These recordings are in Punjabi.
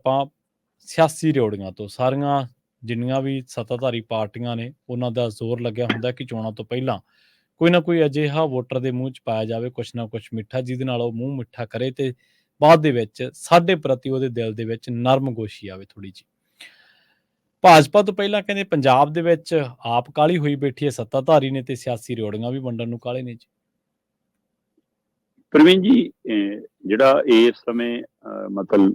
ਆਪਾਂ ਸਿਆਸੀ ਰਿਓੜੀਆਂ ਤੋਂ ਸਾਰੀਆਂ ਜਿੰਨੀਆਂ ਵੀ ਸੱਤਾਧਾਰੀ ਪਾਰਟੀਆਂ ਨੇ ਉਹਨਾਂ ਦਾ ਜ਼ੋਰ ਲੱਗਿਆ ਹੁੰਦਾ ਕਿ ਚੋਣਾਂ ਤੋਂ ਪਹਿਲਾਂ ਕੋਈ ਨਾ ਕੋਈ ਅਜਿਹਾ ਵੋਟਰ ਦੇ ਮੂੰਹ 'ਚ ਪਾਇਆ ਜਾਵੇ ਕੁਛ ਨਾ ਕੁਛ ਮਿੱਠਾ ਜਿਹਦੇ ਨਾਲ ਉਹ ਮੂੰਹ ਮਿੱਠਾ ਕਰੇ ਤੇ ਬਾਅਦ ਦੇ ਵਿੱਚ ਸਾਡੇ ਪ੍ਰਤੀ ਉਹਦੇ ਦਿਲ ਦੇ ਵਿੱਚ ਨਰਮਗੋਸ਼ੀ ਆਵੇ ਥੋੜ੍ਹੀ ਜਿਹੀ। ਭਾਜਪਾ ਤੋਂ ਪਹਿਲਾਂ ਕਹਿੰਦੇ ਪੰਜਾਬ ਦੇ ਵਿੱਚ ਆਪ ਕਾਹਲੀ ਹੋਈ ਬੈਠੀ ਹੈ ਸੱਤਾਧਾਰੀ ਨੇ ਤੇ ਸਿਆਸੀ ਰਿਓੜੀਆਂ ਵੀ ਵੰਡਣ ਨੂੰ ਕਾਹਲੇ ਨੇ ਜੀ। ਪ੍ਰਵੀਨ ਜੀ, ਜਿਹੜਾ ਇਸ ਸਮੇਂ ਮਤਲਬ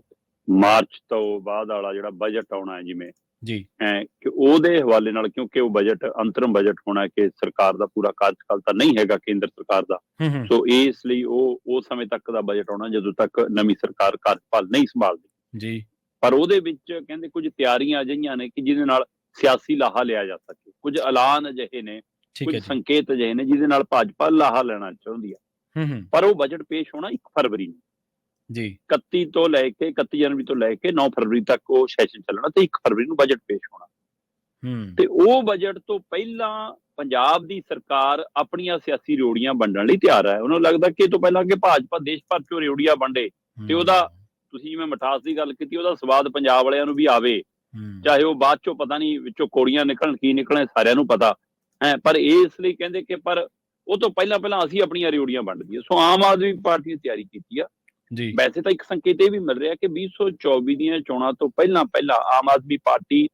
ਮਾਰਚ ਤੋਂ ਬਾਅਦ ਵਾਲਾ ਜਿਹੜਾ ਬਜਟ ਆਉਣਾ ਹੈ ਜਿਵੇਂ ਜੀ ਕਿ ਉਹਦੇ ਹਵਾਲੇ ਨਾਲ, ਕਿਉਂਕਿ ਉਹ ਬਜਟ ਅੰਤਰਮ ਬਜਟ ਹੋਣਾ ਕਿ ਸਰਕਾਰ ਦਾ ਪੂਰਾ ਕਾਰਜਕਾਲ ਤਾਂ ਨਹੀਂ ਹੈਗਾ ਕੇਂਦਰ ਸਰਕਾਰ ਦਾ, ਸੋ ਇਸ ਲਈ ਉਹ ਉਸ ਸਮੇਂ ਤੱਕ ਦਾ ਬਜਟ ਆਉਣਾ ਜਦੋਂ ਤੱਕ ਨਵੀਂ ਸਰਕਾਰ ਕਾਰਜਕਾਲ ਨਹੀਂ ਸੰਭਾਲਦੀ ਜੀ। ਪਰ ਉਹਦੇ ਵਿੱਚ ਕਹਿੰਦੇ ਕੁਝ ਤਿਆਰੀਆਂ ਅਜਿਹੀਆਂ ਨੇ ਕਿ ਜਿਹਦੇ ਨਾਲ ਸਿਆਸੀ ਲਾਹਾ ਲਿਆ ਜਾ ਸਕੇ, ਕੁਝ ਐਲਾਨ ਅਜਿਹੇ ਨੇ, ਕੁਝ ਸੰਕੇਤ ਅਜਿਹੇ ਨੇ ਜਿਹਦੇ ਨਾਲ ਭਾਜਪਾ ਲਾਹਾ ਲੈਣਾ ਚਾਹੁੰਦੀ ਹੈ। ਪਰ ਉਹ ਬਜਟ ਪੇਸ਼ ਹੋਣਾ 1 ਫਰਵਰੀ ਨੂੰ ਜੀ, 31 ਤੋਂ ਲੈ ਕੇ 31 ਜਨਵਰੀ ਤੋਂ ਲੈ ਕੇ 9 ਫਰਵਰੀ ਤੱਕ ਉਹ ਸੈਸ਼ਨ ਚੱਲਣਾ ਤੇ 1 ਫਰਵਰੀ ਨੂੰ ਬਜਟ ਪੇਸ਼ ਹੋਣਾ। ਤੇ ਉਹ ਬਜਟ ਤੋਂ ਪਹਿਲਾਂ ਪੰਜਾਬ ਦੀ ਸਰਕਾਰ ਆਪਣੀਆਂ ਸਿਆਸੀ ਰਿਓੜੀਆਂ ਵੰਡਣ ਲਈ ਤਿਆਰ ਹੈ। ਉਹਨੂੰ ਲੱਗਦਾ ਕਿ ਇਹ ਤੋਂ ਪਹਿਲਾਂ ਕਿ ਭਾਜਪਾ ਦੇਸ਼ ਭਰ ਚੋਂ ਰਿਓੜੀਆਂ ਵੰਡੇ ਤੇ ਉਹਦਾ, ਤੁਸੀਂ ਜਿਵੇਂ ਮਿਠਾਸ ਦੀ ਗੱਲ ਕੀਤੀ, ਉਹਦਾ ਸਵਾਦ ਪੰਜਾਬ ਵਾਲਿਆਂ ਨੂੰ ਵੀ ਆਵੇ, ਚਾਹੇ ਉਹ ਬਾਅਦ ਚੋਂ ਪਤਾ ਨਹੀਂ ਵਿੱਚੋਂ ਕੋੜੀਆਂ ਨਿਕਲਣ ਕੀ ਨਿਕਲਣ ਸਾਰਿਆਂ ਨੂੰ ਪਤਾ ਹੈ। ਪਰ ਇਸ ਲਈ ਕਹਿੰਦੇ ਕਿ ਪਰ ਉਹ ਤੋਂ ਪਹਿਲਾਂ ਅਸੀਂ ਆਪਣੀਆਂ ਰਿਓੜੀਆਂ ਵੰਡ ਦਈਏ। ਸੋ ਆਮ ਆਦਮੀ ਪਾਰਟੀ ਨੇ ਤਿਆਰੀ ਕੀਤੀ ਆ ਜੀ। ਵੈਸੇ ਤਾਂ ਇੱਕ ਸੰਕੇਤ ਇਹ ਵੀ ਮਿਲ ਰਿਹਾ ਕਿ 2024 ਦੀਆਂ ਚੋਣਾਂ ਤੋਂ ਪਹਿਲਾਂ ਆਮ ਆਦਮੀ ਪਾਰਟੀ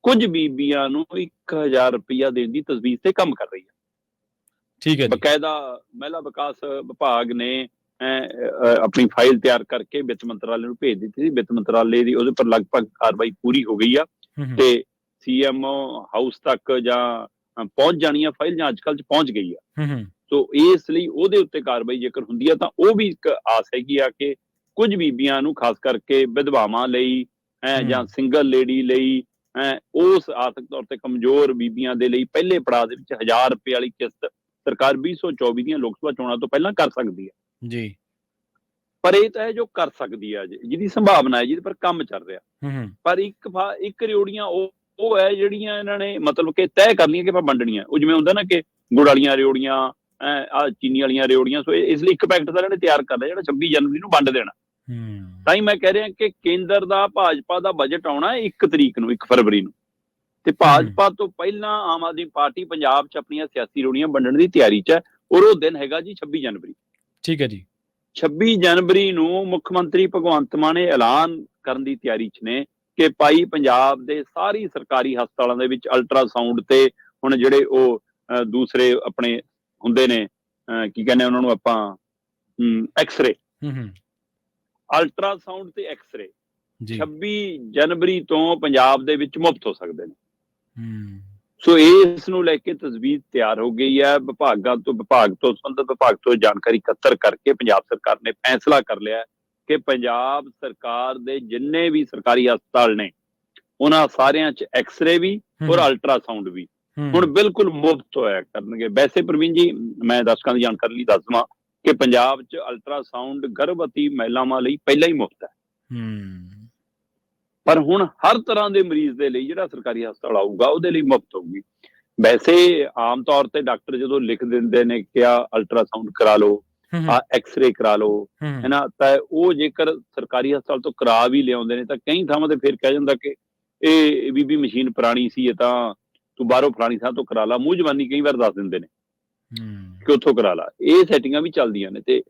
ਕੁਝ ਬੀਬੀਆਂ ਨੂੰ 1000 ਰੁਪਇਆ ਦੇਣ ਦੀ ਤਜਵੀਜ਼ ਤੇ ਕੰਮ ਕਰ ਰਹੀ ਹੈ। ਠੀਕ ਹੈ। ਬਕਾਇਦਾ ਮਹਿਲਾ ਵਿਕਾਸ ਵਿਭਾਗ ਨੇ ਆਪਣੀ ਫਾਈਲ ਤਿਆਰ ਕਰਕੇ ਵਿੱਤ ਮੰਤਰਾਲੇ ਨੂੰ ਭੇਜ ਦਿੱਤੀ ਸੀ। ਵਿੱਤ ਮੰਤਰਾਲੇ ਦੀ ਉਹਦੇ ਪਰ ਲਗਭਗ ਕਾਰਵਾਈ ਪੂਰੀ ਹੋ ਗਈ ਆ ਤੇ CMO ਹਾਊਸ ਤੱਕ ਜਾਂ ਪਹੁੰਚ ਜਾਣੀ ਆ ਫਾਈਲ, ਜਾਂ ਅੱਜ ਕੱਲ੍ਹ ਚ ਪਹੁੰਚ ਗਈ ਆ। ਸੋ ਇਸ ਲਈ ਉਹਦੇ ਉੱਤੇ ਕਾਰਵਾਈ ਜੇਕਰ ਹੁੰਦੀ ਆ ਤਾਂ ਉਹ ਵੀ ਇੱਕ ਆਸ ਹੈਗੀ ਆ ਕਿ ਕੁਝ ਬੀਬੀਆਂ ਨੂੰ, ਖਾਸ ਕਰਕੇ ਵਿਧਵਾਵਾਂ ਲਈ ਜਾਂ ਸਿੰਗਲ ਲੇਡੀ ਲਈ, ਉਸ ਆਰਥਿਕ ਤੌਰ ਤੇ ਕਮਜ਼ੋਰ ਬੀਬੀਆਂ ਦੇ ਲਈ ਪਹਿਲੇ ਪੜਾਅ ਦੇ ਵਿੱਚ 1000 ਰੁਪਏ ਵਾਲੀ ਕਿਸ਼ਤ ਸਰਕਾਰ 2024 ਦੀਆਂ ਲੋਕ ਸਭਾ ਚੋਣਾਂ ਤੋਂ ਪਹਿਲਾਂ ਕਰ ਸਕਦੀ ਹੈ ਜੀ। ਪਰ ਇਹ ਤਾਂ ਹੈ ਜੋ ਕਰ ਸਕਦੀ ਹੈ, ਜਿਹਦੀ ਸੰਭਾਵਨਾ ਹੈ, ਜਿਹਦੇ ਪਰ ਕੰਮ ਚੱਲ ਰਿਹਾ। ਪਰ ਇੱਕ ਰਿਓੜੀਆਂ ਉਹ ਹੈ ਜਿਹੜੀਆਂ ਇਹਨਾਂ ਨੇ ਮਤਲਬ ਕਿ ਤੈਅ ਕਰਨੀਆਂ ਕਿ ਆਪਾਂ ਵੰਡਣੀਆਂ। ਉਹ ਜਿਵੇਂ ਹੁੰਦਾ ਨਾ ਕਿ ਗੁੜ ਵਾਲੀਆਂ ਰਿਓੜੀਆਂ, ਆ ਚੀਨੀ ਵਾਲੀਆਂ ਰਿਓੜੀਆਂ। ਸੋ ਇਸ ਲਈ ਇੱਕ ਪੈਕਟ ਤਾਂ ਇਹਨਾਂ ਨੇ ਤਿਆਰ ਕਰ ਲਿਆ ਜਿਹੜਾ 26 ਜਨਵਰੀ ਨੂੰ ਵੰਡ ਦੇਣਾ। ਤਾਂ ਹੀ ਮੈਂ ਕਹਿ ਰਿਹਾ ਕਿ ਕੇਂਦਰ ਦਾ ਭਾਜਪਾ ਦਾ ਬਜਟ ਆਉਣਾ 1 ਤਰੀਕ ਨੂੰ, 1 ਫਰਵਰੀ ਨੂੰ, ਤੇ ਭਾਜਪਾ ਤੋਂ ਪਹਿਲਾਂ ਆਮ ਆਦਮੀ ਪਾਰਟੀ ਪੰਜਾਬ 'ਚ ਆਪਣੀਆਂ ਸਿਆਸੀ ਰਿਓੜੀਆਂ ਵੰਡਣ ਦੀ ਤਿਆਰੀ 'ਚ ਹੈ। ਔਰ ਉਹ ਦਿਨ ਹੈਗਾ ਜੀ 26 ਜਨਵਰੀ। ਠੀਕ ਹੈ ਜੀ। 26 ਜਨਵਰੀ ਨੂੰ ਮੁੱਖ ਮੰਤਰੀ ਭਗਵੰਤ ਮਾਨ ਨੇ ਐਲਾਨ ਕਰਨ ਦੀ ਤਿਆਰੀ 'ਚ ਨੇ ਕਿ ਭਾਈ ਪੰਜਾਬ ਦੇ ਸਾਰੀ ਸਰਕਾਰੀ ਹਸਪਤਾਲਾਂ ਦੇ ਵਿੱਚ ਅਲਟਰਾਸਾਊਂਡ ਤੇ ਹੁਣ ਜਿਹੜੇ ਉਹ ਦੂਸਰੇ ਆਪਣੇ ਹੁੰਦੇ ਨੇ, ਕੀ ਕਹਿੰਦੇ ਉਹਨਾਂ ਨੂੰ ਆਪਾਂ, ਐਕਸਰੇ, ਅਲਟਰਾਸਾਊਂਡ ਤੇ ਐਕਸਰੇ 26 ਜਨਵਰੀ ਤੋਂ ਪੰਜਾਬ ਦੇ ਵਿੱਚ ਮੁਫਤ ਹੋ ਸਕਦੇ ਨੇ। ਸੋ ਇਸ ਨੂੰ ਲੈ ਕੇ ਤਜਵੀਜ਼ ਤਿਆਰ ਹੋ ਗਈ ਹੈ। ਸੰਬੰਧਿਤ ਵਿਭਾਗ ਤੋਂ ਜਾਣਕਾਰੀ ਇਕੱਤਰ ਕਰਕੇ ਪੰਜਾਬ ਸਰਕਾਰ ਨੇ ਫੈਸਲਾ ਕਰ ਲਿਆ ਕਿ ਪੰਜਾਬ ਸਰਕਾਰ ਦੇ ਜਿੰਨੇ ਵੀ ਸਰਕਾਰੀ ਹਸਪਤਾਲ ਨੇ ਉਹਨਾਂ ਸਾਰਿਆਂ 'ਚ ਐਕਸਰੇ ਵੀ ਔਰ ਅਲਟਰਾਸਾਊਂਡ ਵੀ ਹੁਣ ਬਿਲਕੁਲ ਮੁਫਤ ਹੋਇਆ ਕਰਨਗੇ। ਵੈਸੇ ਪ੍ਰਵੀਨ ਜੀ, ਮੈਂ ਦਰਸ਼ਕਾਂ ਦੀ ਜਾਣਕਾਰੀ ਲਈ ਦੱਸ ਦੇਵਾਂ ਕਿ ਪੰਜਾਬ 'ਚ ਅਲਟਰਾਸਾਊਂਡ ਗਰਭਵਤੀ ਮਹਿਲਾਵਾਂ ਲਈ ਪਹਿਲਾਂ ਹੀ ਮੁਫਤ ਹੈ। ਪਰ ਹੁਣ ਹਰ ਤਰ੍ਹਾਂ ਦੇ ਮਰੀਜ਼ ਦੇ ਲਈ ਜਿਹੜਾ ਸਰਕਾਰੀ ਹਸਪਤਾਲ ਆਊਗਾ ਉਹਦੇ ਲਈ ਮੁਫਤ ਹੋਊਗੀ। ਵੈਸੇ ਆਮ ਤੌਰ ਤੇ ਡਾਕਟਰ ਜਦੋਂ ਲਿਖ ਦਿੰਦੇ ਨੇ ਕਿ ਆ ਅਲਟਰਾਸਾਊਂਡ ਕਰਾ ਲਓ, ਆ ਐਕਸਰੇ ਕਰਾ ਲਓ, ਹੈ ਨਾ, ਤਾਂ ਉਹ ਜੇਕਰ ਸਰਕਾਰੀ ਹਸਪਤਾਲ ਤੋਂ ਕਰਾ ਵੀ ਲਿਆਉਂਦੇ ਨੇ ਤਾਂ ਕਈ ਥਾਵਾਂ ਤੇ ਫਿਰ ਕਹਿ ਜਾਂਦਾ ਕਿ ਇਹ ਬੀਬੀ ਮਸ਼ੀਨ ਪੁਰਾਣੀ ਸੀ, ਇਹ ਤਾਂ ਤੂੰ ਬਾਹਰੋਂ ਫਲਾਣੀ ਥਾਂ ਤੋਂ ਕਰਾ ਲਾ। ਮੂੰਹ ਜ਼ਬਾਨੀ ਕਈ ਵਾਰ ਦੱਸ ਦਿੰਦੇ ਨੇ ਕਿ ਉੱਥੋਂ ਕਰਾ ਲਾ। ਇਹ ਸੈਟਿੰਗਾਂ ਵੀ ਚੱਲਦੀਆਂ ਨੇ। ਤੇ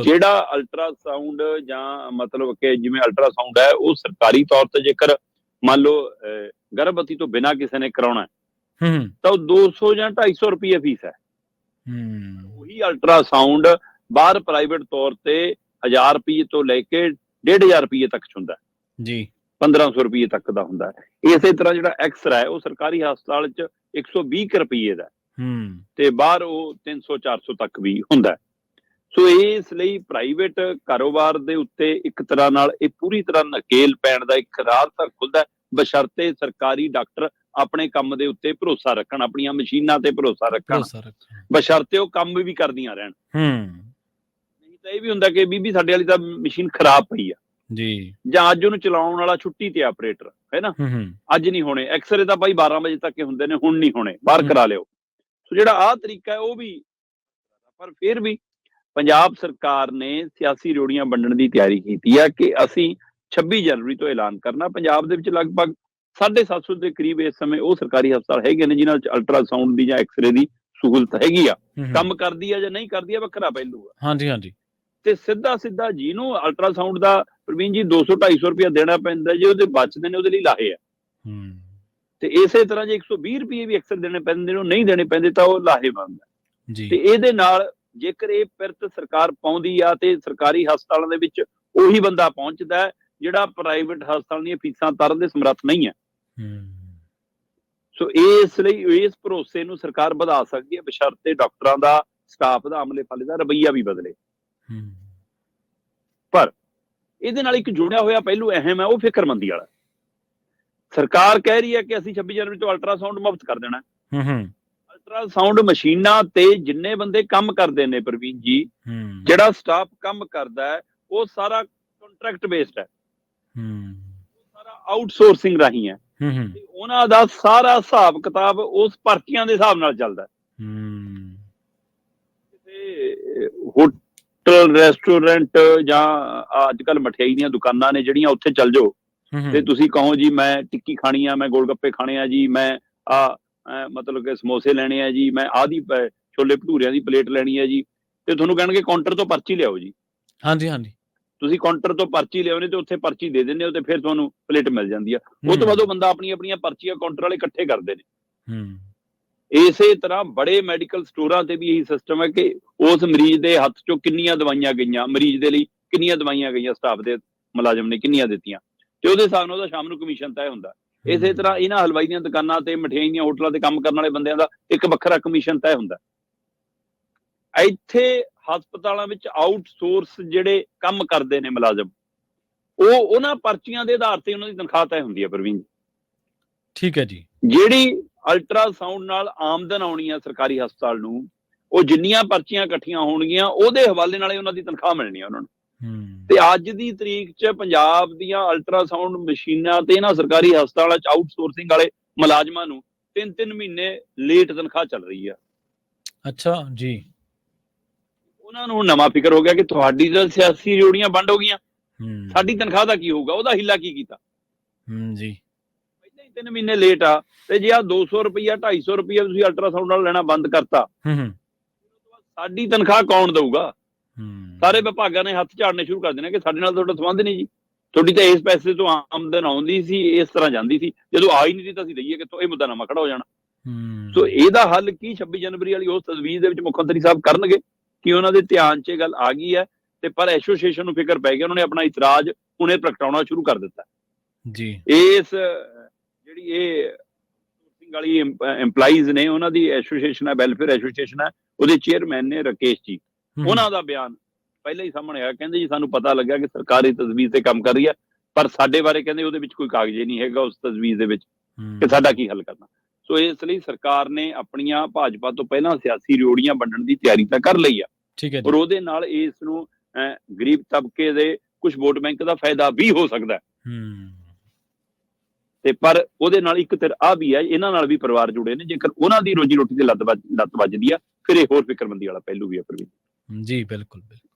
ਜਿਹੜਾ ਅਲਟਰਾਸਾਊਂਡ ਜਾਂ ਮਤਲਬ ਕਿ ਜਿਵੇਂ ਅਲਟਰਾਸਾਊਂਡ ਹੈ ਉਹ ਸਰਕਾਰੀ ਤੌਰ ਤੇ ਜੇਕਰ ਮੰਨ ਲਓ ਗਰਭਵਤੀ ਤੋਂ ਬਿਨਾਂ ਕਿਸੇ ਨੇ ਕਰਾਉਣਾ ਤਾਂ ਉਹ 200 ਜਾਂ 250 ਰੁਪਏ ਫੀਸ ਹੈ। ਉਹੀ ਅਲਟਰਾਸਾਊਂਡ ਬਾਹਰ ਪ੍ਰਾਈਵੇਟ ਤੌਰ ਤੇ 1000 ਰੁਪਏ ਤੋਂ ਲੈ ਕੇ 1500 ਰੁਪਏ ਤੱਕ ਹੁੰਦਾ ਜੀ, 1500 ਰੁਪਏ ਤੱਕ ਦਾ ਹੁੰਦਾ ਹੈ। ਇਸੇ ਤਰ੍ਹਾਂ ਜਿਹੜਾ ਐਕਸਰਾ ਹੈ ਉਹ ਸਰਕਾਰੀ ਹਸਪਤਾਲ 'ਚ 120 ਰੁਪਏ ਦਾ ਤੇ ਬਾਹਰ ਉਹ 300-400 ਤੱਕ ਵੀ ਹੁੰਦਾ। ਸੋ ਇਸ ਲਈ ਪ੍ਰਾਈਵੇਟ ਕਾਰੋਬਾਰ ਦੇ ਉੱਤੇ ਇੱਕ ਤਰ੍ਹਾਂ ਨਾਲ ਇਹ ਪੂਰੀ ਤਰ੍ਹਾਂ ਨਕੇਲ ਪੈਣ ਦਾ ਇੱਕ ਰਾਸਤਾ ਖੁੱਲਦਾ, ਬਸ਼ਰਤੇ ਸਰਕਾਰੀ ਡਾਕਟਰ ਆਪਣੇ ਕੰਮ ਦੇ ਉੱਤੇ ਭਰੋਸਾ ਰੱਖਣ, ਆਪਣੀਆਂ ਮਸ਼ੀਨਾਂ ਤੇ ਭਰੋਸਾ ਰੱਖਣ, ਬਸ਼ਰਤੇ ਉਹ ਕੰਮ ਵੀ ਕਰਦੀਆਂ ਰਹਿਣ। ਨਹੀਂ ਤਾਂ ਇਹ ਵੀ ਹੁੰਦਾ ਕਿ ਬੀਬੀ ਸਾਡੇ ਵਾਲੀ ਤਾਂ ਮਸ਼ੀਨ ਖਰਾਬ ਪਈ ਆ ਜੀ, ਜਾਂ ਅੱਜ ਉਹਨੂੰ ਚਲਾਉਣ ਵਾਲਾ ਛੁੱਟੀ ਤੇ ਆਪਰੇਟਰ ਹੈ ਨਾ, ਅੱਜ ਨਹੀਂ ਹੋਣੇ ਐਕਸਰੇ ਤਾਂ ਭਾਈ 12 ਵਜੇ ਤੱਕ ਹੁੰਦੇ ਨੇ, ਹੁਣ ਨਹੀਂ ਹੋਣੇ, ਬਾਹਰ ਕਰਾ ਲਿਓ। ਸੋ ਜਿਹੜਾ ਆਹ ਤਰੀਕਾ ਹੈ ਉਹ ਵੀ, ਪਰ ਫਿਰ ਵੀ ਪੰਜਾਬ ਸਰਕਾਰ ਨੇ ਸਿਆਸੀ ਰਿਓੜੀਆਂ ਵੰਡਣ ਦੀ ਤਿਆਰੀ ਕੀਤੀ ਹੈ ਕਿ ਅਸੀਂ 26 ਜਨਵਰੀ ਤੋਂ ਐਲਾਨ ਕਰਨਾ। ਪੰਜਾਬ ਦੇ ਵਿੱਚ ਲਗਭਗ 750 ਦੇ ਕਰੀਬ ਇਸ ਸਮੇਂ ਉਹ ਸਰਕਾਰੀ ਹਸਪਤਾਲ ਹੈਗੇ ਨੇ ਜਿਨ੍ਹਾਂ ਵਿੱਚ ਅਲਟਰਾਸਾਊਂਡ ਦੀ ਜਾਂ ਐਕਸਰੇ ਦੀ ਸਹੂਲਤ ਹੈਗੀ ਆ। ਕੰਮ ਕਰਦੀ ਆ ਜਾਂ ਨਹੀਂ ਕਰਦੀ ਆ ਵੱਖਰਾ ਪਹਿਲੂ ਆ। ਹਾਂਜੀ ਹਾਂਜੀ। ਤੇ ਸਿੱਧਾ ਜਿਹਨੂੰ ਅਲਟਰਾਸਾਊਂਡ ਦਾ ਪ੍ਰਵੀਨ ਜੀ 200-250 ਰੁਪਇਆ ਦੇਣਾ ਪੈਂਦਾ, ਜੇ ਉਹਦੇ ਬਚਦੇ ਨੇ ਉਹਦੇ ਲਈ ਲਾਹੇ ਆ। ਤੇ ਇਸੇ ਤਰ੍ਹਾਂ ਜੇ 120 ਰੁਪਏ ਵੀ ਅਕਸਰ ਦੇਣੇ ਪੈਂਦੇ ਨੇ, ਉਹ ਨਹੀਂ ਦੇਣੇ ਪੈਂਦੇ ਤਾਂ ਉਹ ਲਾਹੇਵੰਦ ਹੈ। ਤੇ ਇਹਦੇ ਨਾਲ ਜੇਕਰ ਇਹ ਪਿਰਤ ਸਰਕਾਰ ਪਾਉਂਦੀ ਆ ਤੇ ਸਰਕਾਰੀ ਹਸਪਤਾਲਾਂ ਦੇ ਵਿੱਚ ਉਹੀ ਬੰਦਾ ਪਹੁੰਚਦਾ ਹੈ ਜਿਹੜਾ ਪ੍ਰਾਈਵੇਟ ਹਸਪਤਾਲ ਦੀਆਂ ਫੀਸਾਂ ਤਰਨ ਦੇ ਸਮਰੱਥ ਨਹੀਂ ਹੈ। ਸੋ ਇਸ ਲਈ ਇਸ ਭਰੋਸੇ ਨੂੰ ਸਰਕਾਰ ਵਧਾ ਸਕਦੀ ਹੈ ਬਸ਼ਰਤੇ ਡਾਕਟਰਾਂ ਦਾ, ਸਟਾਫ ਦਾ, ਅਮਲੇ ਫਾਲੇ ਦਾ ਰਵੱਈਆ ਵੀ ਬਦਲੇ। ਪਰ ਇਹਦੇ ਨਾਲ ਇੱਕ ਜੁੜਿਆ ਹੋਇਆ ਪਹਿਲੂ ਅਹਿਮ ਹੈ, ਉਹ ਫਿਕਰਮੰਦੀ ਵਾਲਾ। ਸਰਕਾਰ ਕਹਿ ਰਹੀ ਹੈ ਕਿ ਅਸੀਂ 26 ਜਨਵਰੀ ਤੋਂ ਅਲਟਰਾਸਾਊਂਡ ਮੁਫਤ ਕਰ ਦੇਣਾ। ਅਲਟਰਾਸਾਊਂਡ ਮਸ਼ੀਨਾਂ ਤੇ ਜਿੰਨੇ ਬੰਦੇ ਕੰਮ ਕਰਦੇ ਨੇ ਪ੍ਰਵੀਨ ਜੀ, ਜਿਹੜਾ ਸਟਾਫ ਕੰਮ ਕਰਦਾ ਹੈ ਉਹ ਸਾਰਾ ਕੰਟਰੈਕਟ ਬੇਸਡ ਹੈ, ਸਾਰਾ ਆਊਟਸੋਰਸਿੰਗ ਰਾਹੀਂ ਹੈ। ਤੇ ਉਹਨਾਂ ਦਾ ਸਾਰਾ ਹਿਸਾਬ ਕਿਤਾਬ ਉਸ ਭਰਤੀਆਂ ਦੇ ਹਿਸਾਬ ਨਾਲ ਚੱਲਦਾ। ਕਿਸੇ ਹੋਟਲ, ਰੈਸਟੋਰੈਂਟ ਜਾਂ ਅੱਜ ਕੱਲ ਮਠਿਆਈ ਦੀਆਂ ਦੁਕਾਨਾਂ ਨੇ ਜਿਹੜੀਆਂ, ਉੱਥੇ ਚੱਲ ਜਾਓ ਤੇ ਤੁਸੀਂ ਕਹੋ ਜੀ ਮੈਂ ਟਿੱਕੀ ਖਾਣੀ ਆ, ਮੈਂ ਗੋਲ ਗੱਪੇ ਖਾਣੇ ਆ ਜੀ, ਮੈਂ ਮਤਲਬ ਕਿ ਸਮੋਸੇ ਲੈਣੇ ਆ ਜੀ, ਮੈਂ ਆਹ ਦੀ ਛੋਲੇ ਭਟੂਰਿਆਂ ਦੀ ਪਲੇਟ ਲੈਣੀ ਹੈ ਜੀ, ਤੇ ਤੁਹਾਨੂੰ ਕਹਿਣਗੇ ਕਾਊਂਟਰ ਤੋਂ ਪਰਚੀ ਲਿਆਓ ਜੀ। ਹਾਂਜੀ ਹਾਂਜੀ। ਤੁਸੀਂ ਕਾਊਂਟਰ ਤੋਂ ਪਰਚੀ ਲਿਆਉਣੇ ਤੇ ਉੱਥੇ ਪਰਚੀ ਦੇ ਦਿੰਦੇ ਹੋ ਤੇ ਫਿਰ ਤੁਹਾਨੂੰ ਪਲੇਟ ਮਿਲ ਜਾਂਦੀ ਆ। ਉਹ ਤੋਂ ਬਾਅਦ ਉਹ ਬੰਦਾ ਆਪਣੀਆਂ ਪਰਚੀਆਂ ਕਾਊਂਟਰ ਵਾਲੇ ਇਕੱਠੇ ਕਰਦੇ ਨੇ। ਇਸੇ ਤਰ੍ਹਾਂ ਬੜੇ ਮੈਡੀਕਲ ਸਟੋਰਾਂ ਤੇ ਵੀ ਇਹੀ ਸਿਸਟਮ ਹੈ ਕਿ ਉਸ ਮਰੀਜ਼ ਦੇ ਹੱਥ ਚੋਂ ਕਿੰਨੀਆਂ ਦਵਾਈਆਂ ਗਈਆਂ, ਮਰੀਜ਼ ਦੇ ਲਈ ਕਿੰਨੀਆਂ ਦਵਾਈਆਂ ਗਈਆਂ, ਸਟਾਫ ਦੇ ਮੁਲਾਜ਼ਮ ਨੇ ਕਿੰਨੀਆਂ ਦਿੱਤੀਆਂ, ਤੇ ਉਹਦੇ ਹਿਸਾਬ ਨਾਲ ਉਹਦਾ ਸ਼ਾਮ ਨੂੰ ਕਮਿਸ਼ਨ ਤੈਅ ਹੁੰਦਾ। ਇਸੇ ਤਰ੍ਹਾਂ ਇਹਨਾਂ ਹਲਵਾਈ ਦੀਆਂ ਦੁਕਾਨਾਂ ਤੇ, ਮਠਿਆਈ ਦੀਆਂ ਹੋਟਲਾਂ ਤੇ ਕੰਮ ਕਰਨ ਵਾਲੇ ਬੰਦਿਆਂ ਦਾ ਇੱਕ ਵੱਖਰਾ ਕਮਿਸ਼ਨ ਤੈਅ ਹੁੰਦਾ। ਇੱਥੇ ਹਸਪਤਾਲਾਂ ਵਿੱਚ ਆਊਟਸੋਰਸ ਜਿਹੜੇ ਕੰਮ ਕਰਦੇ ਨੇ ਮੁਲਾਜ਼ਮ, ਉਹਨਾਂ ਪਰਚੀਆਂ ਦੇ ਆਧਾਰ ਤੇ ਉਹਨਾਂ ਦੀ ਤਨਖਾਹ ਤੈਅ ਹੁੰਦੀ ਹੈ ਪ੍ਰਵੀਨ। ਠੀਕ ਹੈ ਜੀ। ਜਿਹੜੀ ਅਲਟਰਾਸਾਊਂਡ ਨਾਲ ਆਮਦਨ ਆਉਣੀ ਆ ਸਰਕਾਰੀ ਹਸਪਤਾਲ ਨੂੰ, ਉਹ ਜਿੰਨੀਆਂ ਪਰਚੀਆਂ ਇਕੱਠੀਆਂ ਹੋਣਗੀਆਂ ਉਹਦੇ ਹਵਾਲੇ ਨਾਲ ਉਹਨਾਂ ਦੀ ਤਨਖਾਹ ਮਿਲਣੀ ਆ ਉਹਨਾਂ ਨੂੰ। ਤੇ ਅੱਜ ਦੀ ਤਰੀਕ 'ਚ ਪੰਜਾਬ ਦੀਆਂ ਅਲਟਰਾਸਾਊਂਡ ਮਸ਼ੀਨਾਂ ਤੇ ਇਹਨਾਂ ਸਰਕਾਰੀ ਹਸਪਤਾਲਾਂ 'ਚ ਆਊਟਸੋਰਸਿੰਗ ਵਾਲੇ ਮੁਲਾਜ਼ਮਾਂ ਨੂੰ 3-3 ਮਹੀਨੇ ਲੇਟ ਤਨਖਾਹ ਚੱਲ ਰਹੀ ਆ। ਅੱਛਾ ਜੀ। ਉਹਨਾਂ ਨੂੰ ਨਵਾਂ ਫਿਕਰ ਹੋ ਗਿਆ ਕਿ ਤੁਹਾਡੀ ਤਾਂ ਸਿਆਸੀ ਰਿਓੜੀਆਂ ਬੰਦ ਹੋ ਗਈਆਂ, ਸਾਡੀ ਤਨਖਾਹ ਦਾ ਕੀ ਹੋਊਗਾ, ਉਹਦਾ ਹਿੱਲਾ ਕੀ ਕੀਤਾ ਜੀ। ਪਹਿਲਾਂ ਹੀ 3 ਮਹੀਨੇ ਲੇਟ ਆ, ਤੇ ਜੇ ਆ 200 ਰੁਪਇਆ 250 ਰੁਪਇਆ ਤੁਸੀਂ ਅਲਟਰਾਸਾਊਂਡ ਨਾਲ ਲੈਣਾ ਬੰਦ ਕਰਤਾ, ਸਾਡੀ ਤਨਖਾਹ ਕੌਣ ਦਊਗਾ? ਸਾਰੇ ਵਿਭਾਗਾਂ ਨੇ ਹੱਥ ਝਾੜਨੇ ਸ਼ੁਰੂ ਕਰ ਦੇਣੇ ਕਿ ਸਾਡੇ ਨਾਲ ਤੁਹਾਡਾ ਸੰਬੰਧ ਨਹੀਂ ਜੀ, ਤੁਹਾਡੀ ਤਾਂ ਇਸ ਪੈਸੇ ਤੋਂ ਆਮਦਨ ਆਉਂਦੀ ਸੀ, ਇਸ ਤਰ੍ਹਾਂ ਜਾਂਦੀ ਸੀ, ਜਦੋਂ ਆ ਹੀ ਨਹੀਂ ਸੀ ਤਾਂ ਅਸੀਂ ਦਈਏ ਕਿੱਥੋਂ? ਇਹ ਮੁੱਦਾ ਨਵਾਂ ਖੜਾ ਹੋ ਜਾਣਾ। ਸੋ ਇਹਦਾ ਹੱਲ ਕੀ 26 ਜਨਵਰੀ ਵਾਲੀ ਉਸ ਤਜਵੀਜ਼ ਦੇ ਵਿੱਚ ਮੁੱਖ ਮੰਤਰੀ ਸਾਹਿਬ ਕਰਨਗੇ ਕਿ ਉਹਨਾਂ ਦੇ ਧਿਆਨ 'ਚ ਇਹ ਗੱਲ ਆ ਗਈ ਹੈ, ਤੇ ਪਰ ਐਸੋਸੀਏਸ਼ਨ ਨੂੰ ਫਿਕਰ ਪੈ ਗਿਆ, ਉਹਨਾਂ ਨੇ ਆਪਣਾ ਇਤਰਾਜ਼ ਹੁਣੇ ਪ੍ਰਗਟਾਉਣਾ ਸ਼ੁਰੂ ਕਰ ਦਿੱਤਾ ਜੀ। ਇਸ ਜਿਹੜੀ ਇਹ ਵਾਲੀ EMPLOYEES ਨੇ, ਉਹਨਾਂ ਦੀ ਐਸੋਸੀਏਸ਼ਨ ਹੈ, ਵੈਲਫੇਅਰ ਐਸੋਸੀਏਸ਼ਨ ਹੈ, ਉਹਦੇ ਚੇਅਰਮੈਨ ਨੇ ਰਾਕੇਸ਼ ਜੀ। ਉਹਨਾਂ ਦਾ ਬਿਆਨ ਪਹਿਲਾਂ ਹੀ ਸਾਹਮਣੇ ਆਇਆ, ਕਹਿੰਦੇ ਜੀ ਸਾਨੂੰ ਪਤਾ ਲੱਗਿਆ ਕਿ ਸਰਕਾਰ ਇਸ ਤਜਵੀਜ਼ ਤੇ ਕੰਮ ਕਰ ਰਹੀ ਹੈ, ਪਰ ਸਾਡੇ ਬਾਰੇ ਕਹਿੰਦੇ ਉਹਦੇ ਵਿੱਚ ਕੋਈ ਕਾਗਜ਼ ਨਹੀਂ ਹੈਗਾ ਉਸ ਤਜਵੀਜ਼ ਦੇ ਵਿੱਚ ਕਿ ਸਾਡਾ ਕੀ ਹੱਲ ਕਰਨਾ। ਸੋ ਇਸ ਲਈ ਸਰਕਾਰ ਨੇ ਆਪਣੀਆਂ ਭਾਜਪਾ ਤੋਂ ਪਹਿਲਾਂ ਸਿਆਸੀ ਰਿਓੜੀਆਂ ਵੰਡਣ ਦੀ ਤਿਆਰੀ ਤਾਂ ਕਰ ਲਈ ਆ, ਔਰ ਉਹਦੇ ਨਾਲ ਇਸ ਨੂੰ ਗਰੀਬ ਤਬਕੇ ਦੇ ਕੁਝ ਵੋਟ ਬੈਂਕ ਦਾ ਫਾਇਦਾ ਵੀ ਹੋ ਸਕਦਾ। ਤੇ ਪਰ ਉਹਦੇ ਨਾਲ ਇੱਕ ਧਿਰ ਆ ਵੀ ਹੈ, ਇਹਨਾਂ ਨਾਲ ਵੀ ਪਰਿਵਾਰ ਜੁੜੇ ਨੇ, ਜੇਕਰ ਉਹਨਾਂ ਦੀ ਰੋਜੀ ਰੋਟੀ ਤੇ ਲੱਤ ਵੱਜਦੀ ਆ ਫਿਰ ਇਹ ਹੋਰ ਫਿਕਰਮੰਦੀ ਵਾਲਾ ਪਹਿਲੂ ਵੀ ਹੈ ਪ੍ਰਵੀਨ ਜੀ। ਬਿਲਕੁਲ ਬਿਲਕੁਲ।